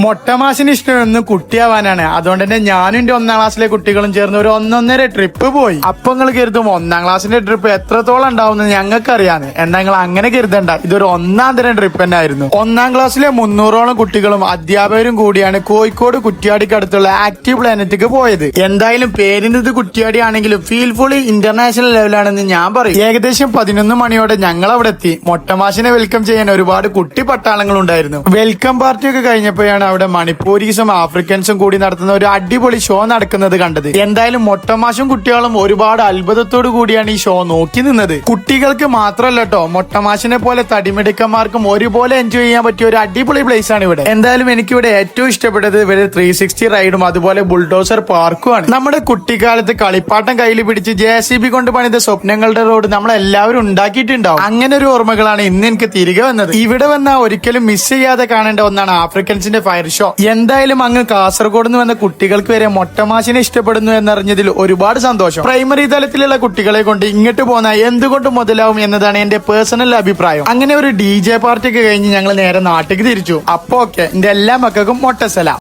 മൊട്ടമാസിന് ഇഷ്ടം കുട്ടിയാവാനാണ്. അതുകൊണ്ട് തന്നെ ഞാനും എന്റെ 1ാം ക്ലാസ്സിലെ കുട്ടികളും ചേർന്ന് ഒരു 1.5 ട്രിപ്പ് പോയി. അപ്പൊ നിങ്ങൾ കരുതും 1ാം ക്ലാസ്സിന്റെ ട്രിപ്പ് എത്രത്തോളം ഉണ്ടാവും ഞങ്ങൾക്ക് അറിയാന്ന്. എന്നാ നിങ്ങൾ അങ്ങനെ കരുതണ്ട, ഇതൊരു 1ാം തരം ട്രിപ്പ് തന്നെ ആയിരുന്നു. 1ാം ക്ലാസ്സിലെ 300ഓളം കുട്ടികളും അധ്യാപകരും കൂടിയാണ് കോഴിക്കോട് കുറ്റ്യാടിക്ക് അടുത്തുള്ള ആക്റ്റീവ് പ്ലാനറ്റിക്ക് പോയത്. എന്തായാലും പേരിന്റെ കുറ്റ്യാടി ആണെങ്കിലും ഫീൽഫുള്ളി ഇന്റർനാഷണൽ ലെവലാണെന്ന് ഞാൻ പറയും. ഏകദേശം 11 മണിയോടെ ഞങ്ങൾ അവിടെ എത്തി. മൊട്ടമാസിനെ വെൽക്കം ചെയ്യാൻ ഒരുപാട് കുട്ടി പട്ടാളങ്ങൾ ഉണ്ടായിരുന്നു. വെൽക്കം പാർട്ടി ഒക്കെ കഴിഞ്ഞപ്പോഴാണ് അവിടെ മണിപ്പൂരീസും ആഫ്രിക്കൻസും കൂടി നടത്തുന്ന ഒരു അടിപൊളി ഷോ നടക്കുന്നത് കണ്ടത്. എന്തായാലും മൊട്ടമാശും കുട്ടികളും ഒരുപാട് അത്ഭുതത്തോടു കൂടിയാണ് ഈ ഷോ നോക്കി നിന്നത്. കുട്ടികൾക്ക് മാത്രമല്ല കേട്ടോ, മൊട്ടമാശിനെ പോലെ തടിമിടുക്കന്മാർക്കും ഒരുപോലെ എൻജോയ് ചെയ്യാൻ പറ്റിയ ഒരു അടിപൊളി പ്ലേസ് ആണ് ഇവിടെ. എന്തായാലും എനിക്കിവിടെ ഏറ്റവും ഇഷ്ടപ്പെട്ടത് ഇവര് 360 റൈഡും അതുപോലെ ബുൾഡോസർ പാർക്കുമാണ്. നമ്മുടെ കുട്ടിക്കാലത്ത് കളിപ്പാട്ടം കയ്യിൽ പിടിച്ച് JCB കൊണ്ട് പണിത സ്വപ്നങ്ങളുടെ റോഡ് നമ്മളെല്ലാവരും ഉണ്ടാക്കിയിട്ടുണ്ടാവും. അങ്ങനെ ഒരു ഓർമ്മകളാണ് ഇന്ന് എനിക്ക് തിരികെ വന്നത്. ഇവിടെ വന്നാൽ ഒരിക്കലും മിസ് ചെയ്യാതെ കാണേണ്ട ഒന്നാണ് ആഫ്രിക്കൻസിന്റെ ഫയർ ഷോ. എന്തായാലും അങ്ങ് കാസർഗോഡ് നിന്ന് വന്ന കുട്ടികൾക്ക് വരെ മൊട്ടമാശിനെ ഇഷ്ടപ്പെടുന്നു എന്നറിഞ്ഞതിൽ ഒരുപാട് സന്തോഷം. പ്രൈമറി തലത്തിലുള്ള കുട്ടികളെ കൊണ്ട് ഇങ്ങോട്ട് പോന്നാൽ എന്തുകൊണ്ട് മുതലാവും എന്നതാണ് എന്റെ പേഴ്സണൽ അഭിപ്രായം. അങ്ങനെ ഒരു DJ പാർട്ടി ഒക്കെ കഴിഞ്ഞ് ഞങ്ങൾ നേരെ നാട്ടിലേക്ക് തിരിച്ചു. അപ്പൊ ഓക്കെ, എന്റെ എല്ലാ മക്കൾക്കും മൊട്ടസലാം.